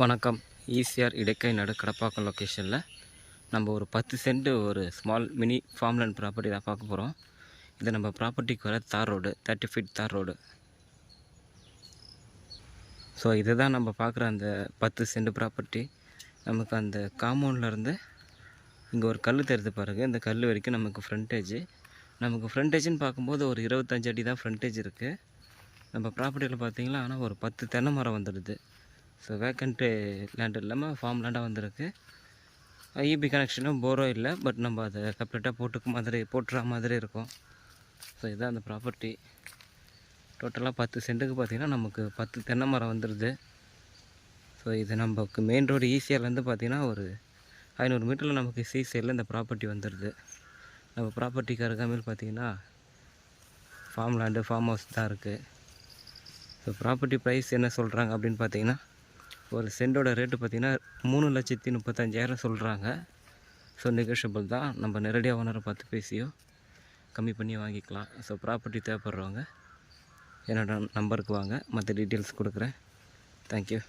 வணக்கம். ஈசிஆர் இடைக்கை நடு கடப்பாக்கம் லொக்கேஷனில் நம்ம ஒரு 10 சென்ட் ஒரு ஸ்மால் மினி ஃபார்ம்லேண்ட் ப்ராப்பர்ட்டி தான் பார்க்க போகிறோம். இது நம்ம ப்ராப்பர்ட்டிக்கு வர தார் ரோடு, 30 ஃபீட் தார் ரோடு. ஸோ இதை தான் நம்ம பார்க்குற அந்த 10 சென்ட் ப்ராப்பர்ட்டி. நமக்கு அந்த காம்பவுண்ட்லேருந்து இங்கே ஒரு கல் தெரிஞ்சு பாருங்கள். இந்த கல் வரைக்கும் நமக்கு ஃப்ரண்டேஜ்னு பார்க்கும்போது ஒரு 25 அடி தான் ஃப்ரண்டேஜ் இருக்குது நம்ம ப்ராப்பர்ட்டியில் பார்த்தீங்களா. ஆனால் ஒரு 10 தென்னை மரம் வந்துடுது. ஸோ வேக்கண்ட்டு லேண்ட் இல்லாமல் ஃபார்ம் லேண்டாக வந்திருக்கு. இபி கனெக்ஷனும் போரோ இல்லை, பட் நம்ம அதை செப்பரேட்டாக போட்டுற மாதிரி இருக்கும். ஸோ இதுதான் அந்த ப்ராப்பர்ட்டி. டோட்டலாக 10 சென்ட்டுக்கு பார்த்திங்கன்னா நமக்கு 10 தென்னை மரம் வந்துடுது. ஸோ இது நமக்கு மெயின் ரோடு ஈசிஆர்லேருந்து பார்த்திங்கன்னா ஒரு 500 மீட்டரில் நமக்கு சைடில் இந்த ப்ராப்பர்ட்டி வந்துடுது. நம்ம ப்ராப்பர்ட்டிக்கு அருகாமையில் பார்த்திங்கன்னா ஃபார்ம் லேண்டு, ஃபார்ம் ஹவுஸ் தான் இருக்குது. ஸோ ப்ராப்பர்ட்டி ப்ரைஸ் என்ன சொல்கிறாங்க அப்படின்னு பார்த்தீங்கன்னா, ஒரு சென்டோட ரேட்டு பார்த்திங்கன்னா 3,35,000 சொல்கிறாங்க. ஸோ நெகோஷியபிள் தான். நம்ம நேரடியாக ஓனரை பார்த்து பேசியோ கம்மி பண்ணி வாங்கிக்கலாம். ஸோ ப்ராப்பர்ட்டி தேவைப்படுறவங்க என்னோடய நம்பருக்கு வாங்க, மற்ற டீட்டெயில்ஸ் கொடுக்குறேன். தேங்க்யூ.